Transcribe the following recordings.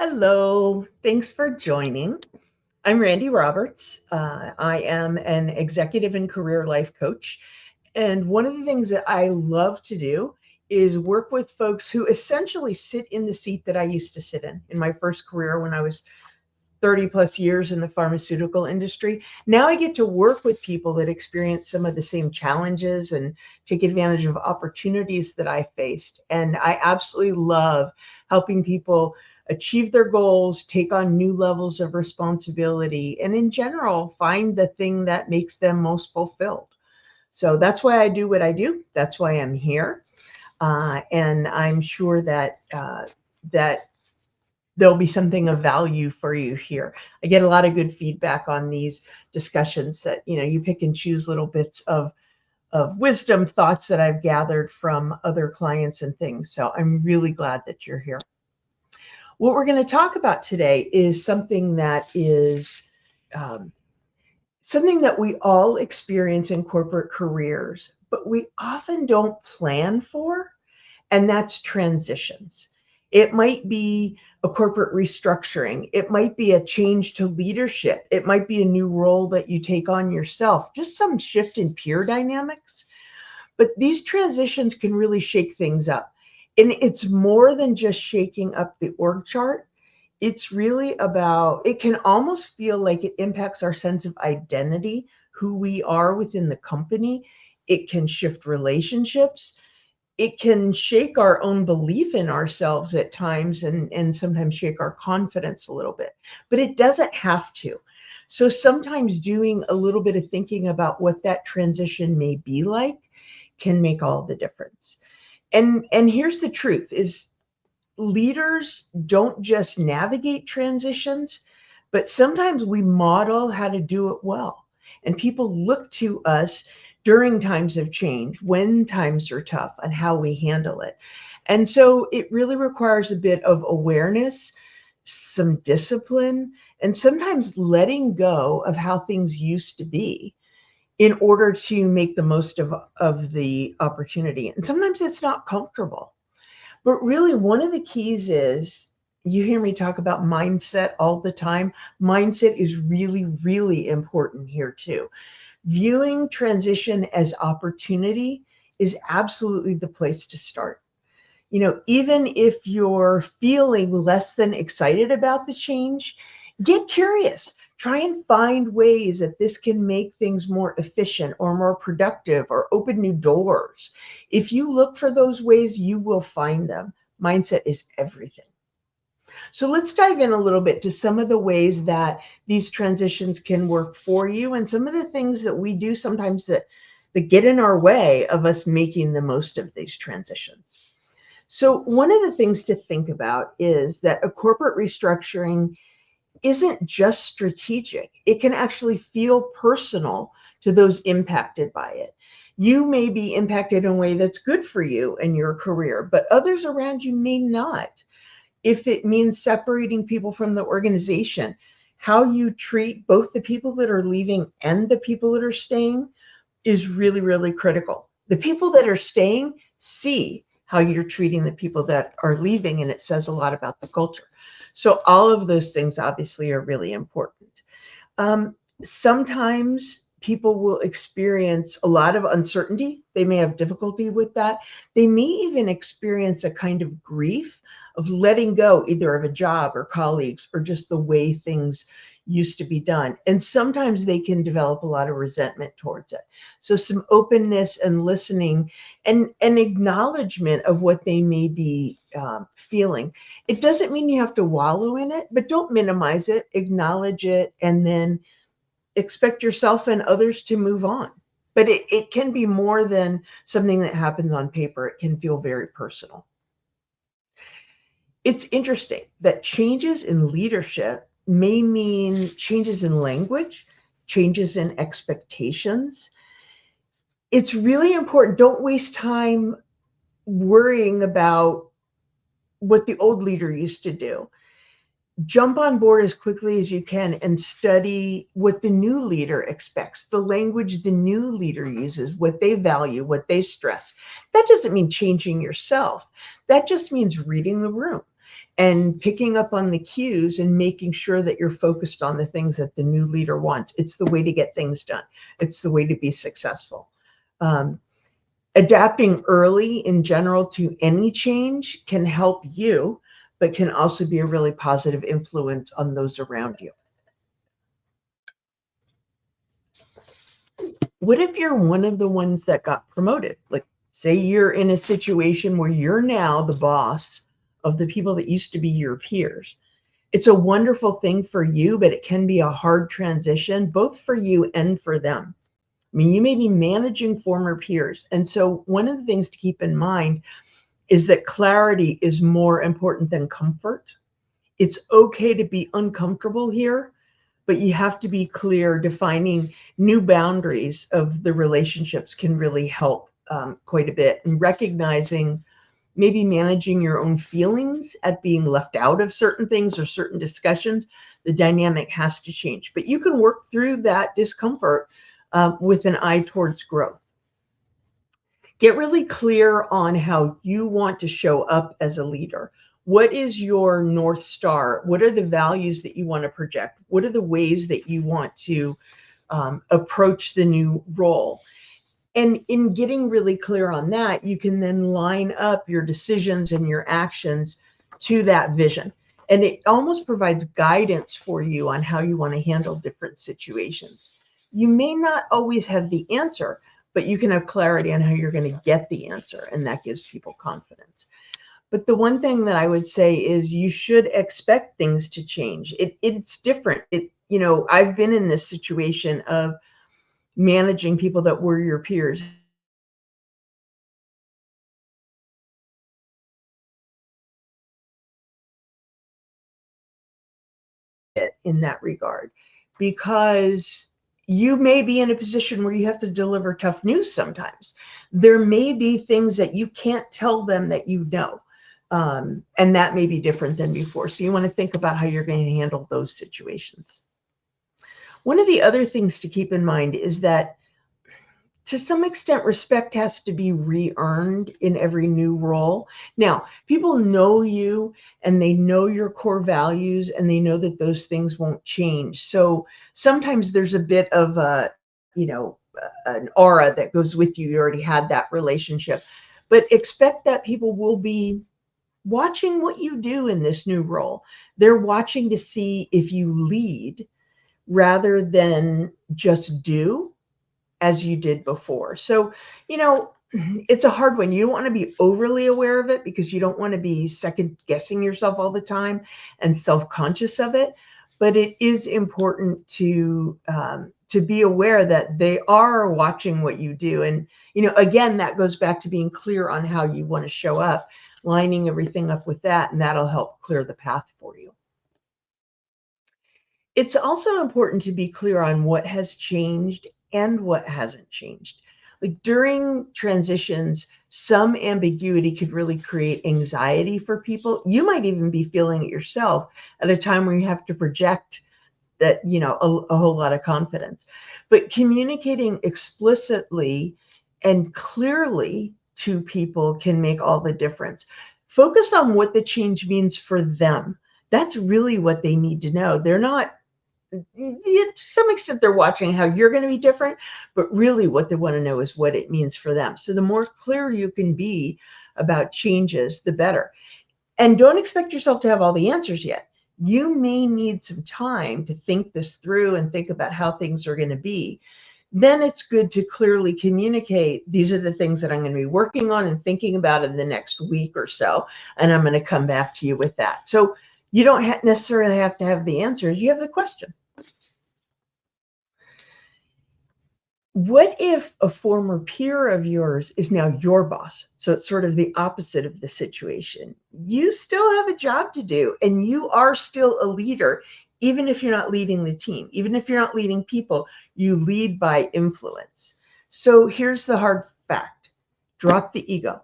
Hello, thanks for joining. I'm Randi Roberts. I am an executive and career life coach. And one of the things that I love to do is work with folks who essentially sit in the seat that I used to sit in my first career when I was 30 plus years in the pharmaceutical industry. Now I get to work with people that experience some of the same challenges and take advantage of opportunities that I faced. And I absolutely love helping people achieve their goals, take on new levels of responsibility, and in general, find the thing that makes them most fulfilled. So that's why I do what I do. That's why I'm here. And I'm sure that there'll be something of value for you here. I get a lot of good feedback on these discussions that, you pick and choose little bits of wisdom, thoughts that I've gathered from other clients and things. So I'm really glad that you're here. What we're going to talk about today is um, something that we all experience in corporate careers, but we often don't plan for, and that's transitions. It might be a corporate restructuring. It might be a change to leadership. It might be a new role that you take on yourself, just some shift in peer dynamics. But these transitions can really shake things up. And it's more than just shaking up the org chart. It's really about, it can almost feel like it impacts our sense of identity, who we are within the company. It can shift relationships. It can shake our own belief in ourselves at times and sometimes shake our confidence a little bit, but it doesn't have to. So sometimes doing a little bit of thinking about what that transition may be like can make all the difference. And here's the truth is leaders don't just navigate transitions, but sometimes we model how to do it well. And people look to us during times of change, when times are tough, and how we handle it. And so it really requires a bit of awareness, some discipline, and sometimes letting go of how things used to be in order to make the most of the opportunity. And sometimes it's not comfortable. But really, one of the keys is you hear me talk about mindset all the time. Mindset is really, really important here, too. Viewing transition as opportunity is absolutely the place to start. Even if you're feeling less than excited about the change, get curious. Try and find ways that this can make things more efficient or more productive or open new doors. If you look for those ways, you will find them. Mindset is everything. So let's dive in a little bit to some of the ways that these transitions can work for you and some of the things that we do sometimes that get in our way of us making the most of these transitions. So one of the things to think about is that a corporate restructuring isn't just strategic. It can actually feel personal to those impacted by it. You may be impacted in a way that's good for you and your career, but others around you may not. If it means separating people from the organization, how you treat both the people that are leaving and the people that are staying is really, really critical. The people that are staying see how you're treating the people that are leaving, and it says a lot about the culture. So all of those things obviously are really important. Sometimes people will experience a lot of uncertainty. They may have difficulty with that. They may even experience a kind of grief of letting go either of a job or colleagues or just the way things used to be done. And sometimes they can develop a lot of resentment towards it. So some openness and listening and an acknowledgement of what they may be feeling. It doesn't mean you have to wallow in it, but don't minimize it, acknowledge it, and then expect yourself and others to move on. But it can be more than something that happens on paper. It can feel very personal. It's interesting that changes in leadership may mean changes in language, changes in expectations. It's really important. Don't waste time worrying about what the old leader used to do. Jump on board as quickly as you can and study what the new leader expects, the language the new leader uses, what they value, what they stress. That doesn't mean changing yourself. That just means reading the room. and picking up on the cues and making sure that you're focused on the things that the new leader wants. It's the way to get things done. It's the way to be successful. Adapting early in general to any change can help you, but can also be a really positive influence on those around you. What if you're one of the ones that got promoted? Like, say you're in a situation where you're now the boss of the people that used to be your peers. It's a wonderful thing for you, but it can be a hard transition, both for you and for them. I mean, you may be managing former peers. And so one of the things to keep in mind is that clarity is more important than comfort. It's okay to be uncomfortable here, but you have to be clear. Defining new boundaries of the relationships can really help quite a bit. And recognizing, maybe managing your own feelings at being left out of certain things or certain discussions, the dynamic has to change. But you can work through that discomfort with an eye towards growth. Get really clear on how you want to show up as a leader. What is your North Star? What are the values that you want to project? What are the ways that you want to approach the new role? And in getting really clear on that, you can then line up your decisions and your actions to that vision. And it almost provides guidance for you on how you want to handle different situations. You may not always have the answer, but you can have clarity on how you're going to get the answer, and that gives people confidence. But the one thing that I would say is you should expect things to change. It's different. I've been in this situation of managing people that were your peers in that regard, because you may be in a position where you have to deliver tough news sometimes. There may be things that you can't tell them that you know, and that may be different than before. So you want to think about how you're going to handle those situations. One of the other things to keep in mind is that, to some extent, respect has to be re-earned in every new role. Now, people know you and they know your core values and they know that those things won't change. So sometimes there's a bit of an aura that goes with you. You already had that relationship, but expect that people will be watching what you do in this new role. They're watching to see if you lead rather than just do as you did before. So, it's a hard one. You don't want to be overly aware of it because you don't want to be second guessing yourself all the time and self-conscious of it. But it is important to be aware that they are watching what you do. And, again, that goes back to being clear on how you want to show up, lining everything up with that, and that'll help clear the path for you. It's also important to be clear on what has changed and what hasn't changed. Like, during transitions, some ambiguity could really create anxiety for people. You might even be feeling it yourself at a time where you have to project that, a whole lot of confidence. But communicating explicitly and clearly to people can make all the difference. Focus on what the change means for them. That's really what they need to know. They're not, to some extent, they're watching how you're going to be different, but really what they want to know is what it means for them. So the more clear you can be about changes, the better. And don't expect yourself to have all the answers yet. You may need some time to think this through and think about how things are going to be. Then it's good to clearly communicate, these are the things that I'm going to be working on and thinking about in the next week or so, and I'm going to come back to you with that. So you don't necessarily have to have the answers. You have the question. What if a former peer of yours is now your boss? So it's sort of the opposite of the situation. You still have a job to do and you are still a leader, even if you're not leading the team, even if you're not leading people, you lead by influence. So here's the hard fact. Drop the ego.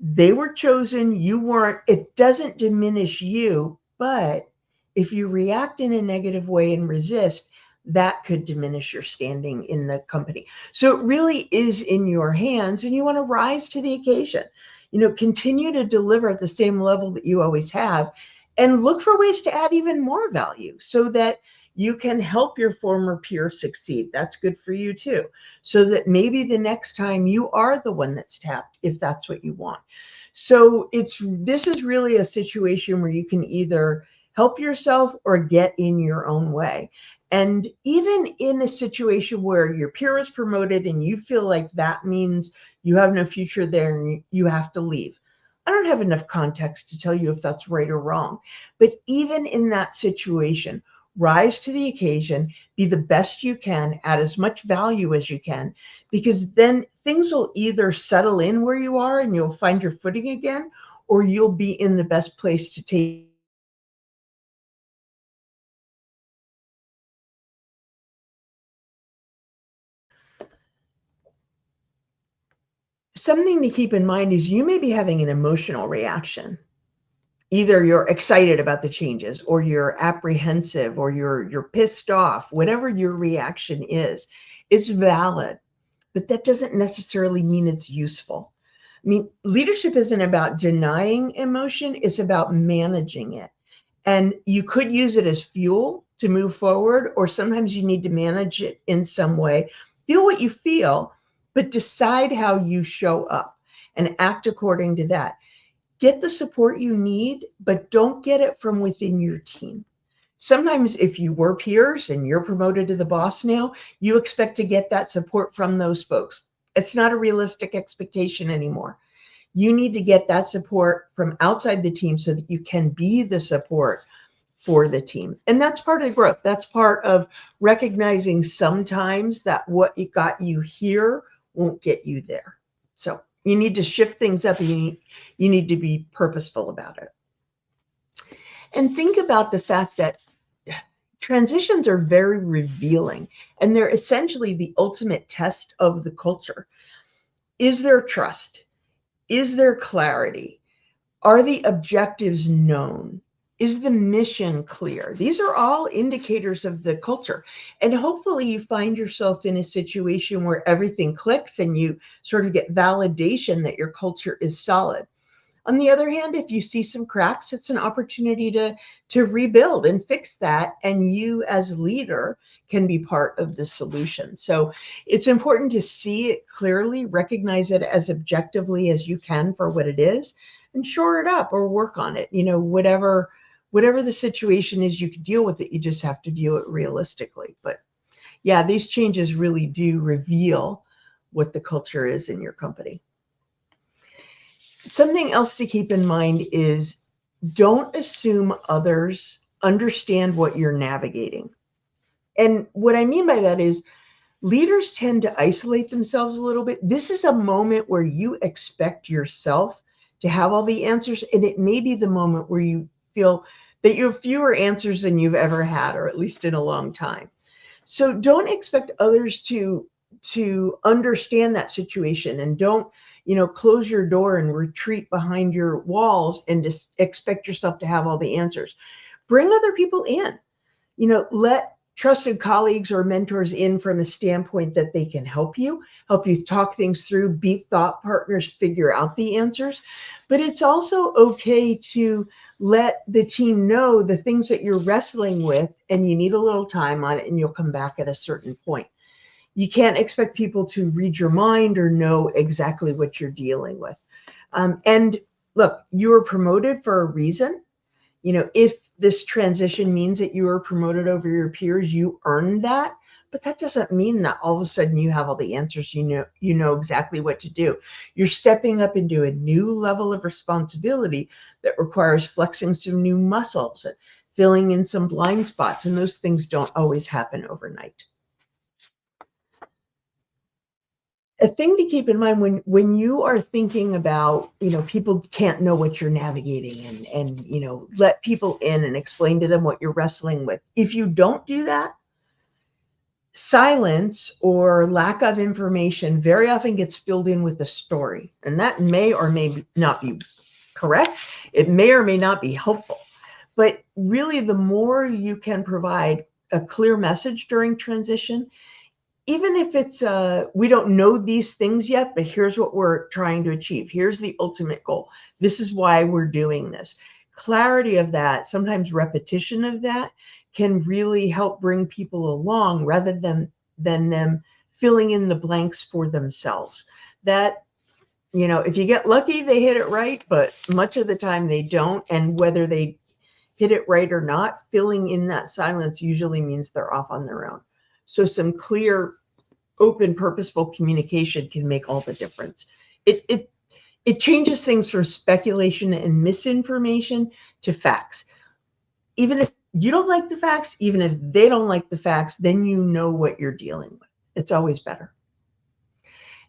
They were chosen, you weren't. It doesn't diminish you, but if you react in a negative way and resist, that could diminish your standing in the company. So it really is in your hands, and you want to rise to the occasion. continue to deliver at the same level that you always have, and look for ways to add even more value so that you can help your former peer succeed. That's good for you too. So that maybe the next time you are the one that's tapped, if that's what you want. So this is really a situation where you can either help yourself or get in your own way. And even in a situation where your peer is promoted and you feel like that means you have no future there and you have to leave, I don't have enough context to tell you if that's right or wrong. But even in that situation, rise to the occasion, be the best you can, add as much value as you can, because then things will either settle in where you are and you'll find your footing again, or you'll be in the best place to take. Something to keep in mind is you may be having an emotional reaction. Either you're excited about the changes, or you're apprehensive, or you're pissed off. Whatever your reaction is, it's valid, but that doesn't necessarily mean it's useful. I mean, leadership isn't about denying emotion, it's about managing it. And you could use it as fuel to move forward, or sometimes you need to manage it in some way. Feel what you feel, but decide how you show up and act according to that. Get the support you need, but don't get it from within your team. Sometimes if you were peers and you're promoted to the boss now, you expect to get that support from those folks. It's not a realistic expectation anymore. You need to get that support from outside the team so that you can be the support for the team. And that's part of the growth. That's part of recognizing sometimes that what it got you here won't get you there. So you need to shift things up, and you need to be purposeful about it. And think about the fact that transitions are very revealing, and they're essentially the ultimate test of the culture. Is there trust? Is there clarity? Are the objectives known? Is the mission clear? These are all indicators of the culture. And hopefully you find yourself in a situation where everything clicks and you sort of get validation that your culture is solid. On the other hand, if you see some cracks, it's an opportunity to rebuild and fix that. And you as leader can be part of the solution. So it's important to see it clearly, recognize it as objectively as you can for what it is, and shore it up or work on it. Whatever the situation is, you can deal with it. You just have to view it realistically. But yeah, these changes really do reveal what the culture is in your company. Something else to keep in mind is don't assume others understand what you're navigating. And what I mean by that is leaders tend to isolate themselves a little bit. This is a moment where you expect yourself to have all the answers, and it may be the moment where you feel that you have fewer answers than you've ever had, or at least in a long time. So don't expect others to understand that situation, and don't close your door and retreat behind your walls and just expect yourself to have all the answers. Bring other people in. Let trusted colleagues or mentors in from a standpoint that they can help you talk things through, be thought partners, figure out the answers. But it's also okay to let the team know the things that you're wrestling with, and you need a little time on it, and you'll come back at a certain point. You can't expect people to read your mind or know exactly what you're dealing with. And look, you were promoted for a reason. If this transition means that you were promoted over your peers, you earned that. But that doesn't mean that all of a sudden you have all the answers, you know exactly what to do. You're stepping up into a new level of responsibility that requires flexing some new muscles and filling in some blind spots. And those things don't always happen overnight. A thing to keep in mind when you are thinking about, people can't know what you're navigating, and let people in and explain to them what you're wrestling with. If you don't do that, silence or lack of information very often gets filled in with a story, and that may or may not be correct. It may or may not be helpful. But really, the more you can provide a clear message during transition, even if it's we don't know these things yet, but here's what we're trying to achieve. Here's the ultimate goal. This is why we're doing this. Clarity of that, sometimes repetition of that, can really help bring people along rather than them filling in the blanks for themselves. That, if you get lucky, they hit it right, but much of the time they don't. And whether they hit it right or not, filling in that silence usually means they're off on their own. So some clear, open, purposeful communication can make all the difference. It changes things from speculation and misinformation to facts. Even if you don't like the facts, even if they don't like the facts, then you know what you're dealing with. It's always better.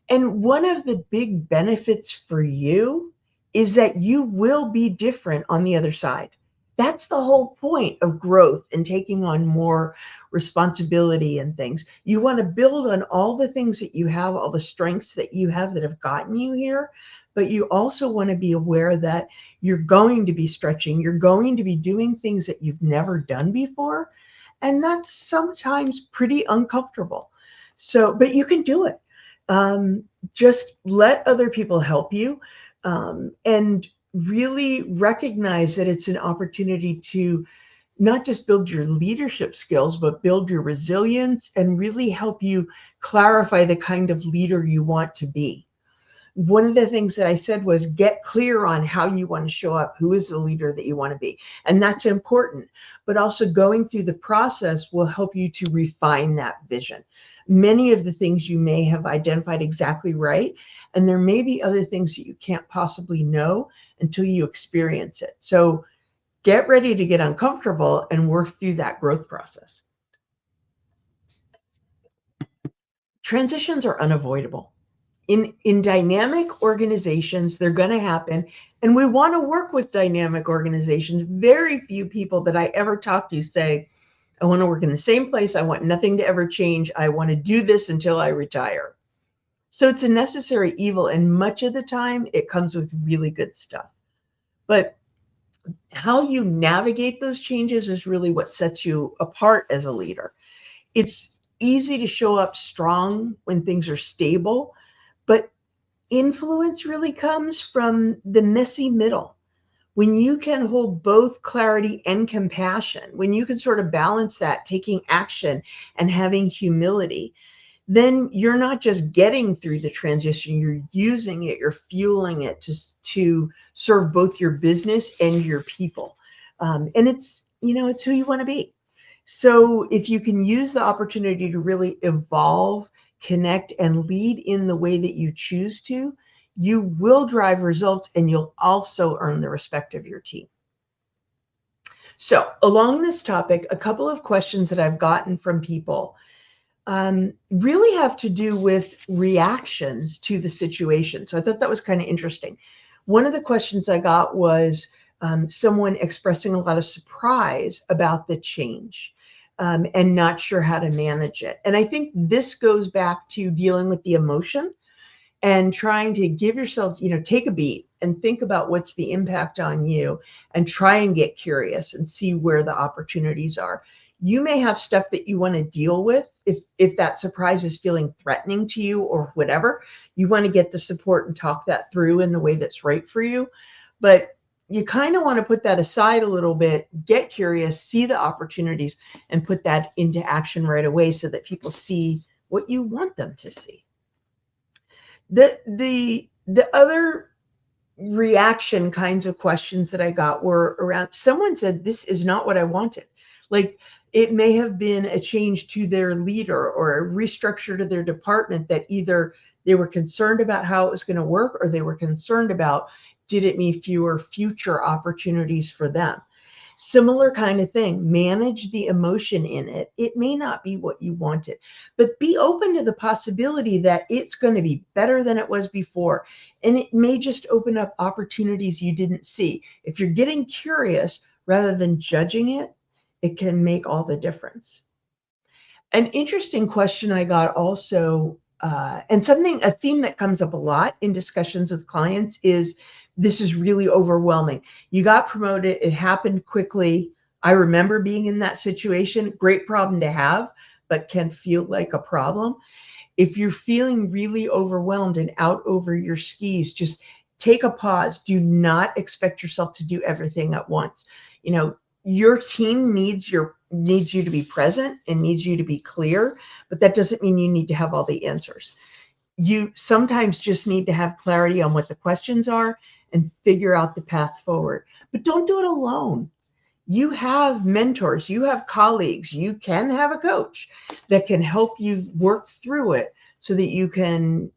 And one of the big benefits for you is that you will be different on the other side. That's the whole point of growth and taking on more responsibility and things. You want to build on all the things that you have, all the strengths that you have that have gotten you here, but you also want to be aware that you're going to be stretching, you're going to be doing things that you've never done before, and that's sometimes pretty uncomfortable. So, but you can do it. Just let other people help you, and really recognize that it's an opportunity to not just build your leadership skills, but build your resilience and really help you clarify the kind of leader you want to be. One of the things that I said was get clear on how you want to show up, who is the leader that you want to be. And that's important, but also going through the process will help you to refine that vision. Many of the things you may have identified exactly right, and there may be other things that you can't possibly know until you experience it. So get ready to get uncomfortable and work through that growth process. Transitions are unavoidable. In dynamic organizations, they're going to happen. And we want to work with dynamic organizations. Very few people that I ever talk to say, I want to work in the same place. I want nothing to ever change. I want to do this until I retire. So it's a necessary evil. And much of the time, it comes with really good stuff. But how you navigate those changes is really what sets you apart as a leader. It's easy to show up strong when things are stable, but influence really comes from the messy middle. When you can hold both clarity and compassion, when you can sort of balance that, taking action and having humility, then you're not just getting through the transition, you're using it, you're fueling it to serve both your business and your people. And it's who you want to be. So if you can use the opportunity to really evolve, connect, and lead in the way that you choose to, you will drive results and you'll also earn the respect of your team. So along this topic, a couple of questions that I've gotten from people really have to do with reactions to the situation. So I thought that was kind of interesting. One of the questions I got was someone expressing a lot of surprise about the change and not sure how to manage it. And I think this goes back to dealing with the emotion and trying to give yourself, take a beat and think about what's the impact on you and try and get curious and see where the opportunities are. You may have stuff that you want to deal with. If that surprise is feeling threatening to you or whatever, you want to get the support and talk that through in the way that's right for you. But you kind of want to put that aside a little bit, get curious, see the opportunities, and put that into action right away so that people see what you want them to see. The other reaction kinds of questions that I got were around, someone said, this is not what I wanted. Like, it may have been a change to their leader or a restructure to their department that either they were concerned about how it was going to work or they were concerned about, did it mean fewer future opportunities for them? Similar kind of thing. Manage the emotion in it. It may not be what you wanted, but be open to the possibility that it's going to be better than it was before. And it may just open up opportunities you didn't see. If you're getting curious rather than judging it, it can make all the difference. An interesting question I got also, and a theme that comes up a lot in discussions with clients is, this is really overwhelming. You got promoted, it happened quickly. I remember being in that situation, great problem to have, but can feel like a problem. If you're feeling really overwhelmed and out over your skis, just take a pause. Do not expect yourself to do everything at once. You know, your team needs you to be present and needs you to be clear, but that doesn't mean you need to have all the answers. You sometimes just need to have clarity on what the questions are and figure out the path forward. But don't do it alone. You have mentors, you have colleagues, you can have a coach that can help you work through it so that you can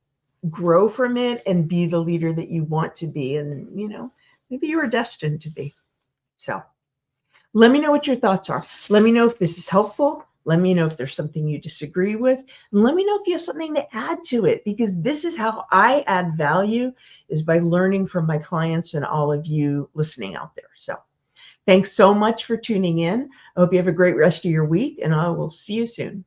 grow from it and be the leader that you want to be. And, maybe you are destined to be. So let me know what your thoughts are. Let me know if this is helpful. Let me know if there's something you disagree with. And let me know if you have something to add to it, because this is how I add value, is by learning from my clients and all of you listening out there. So thanks so much for tuning in. I hope you have a great rest of your week, and I will see you soon.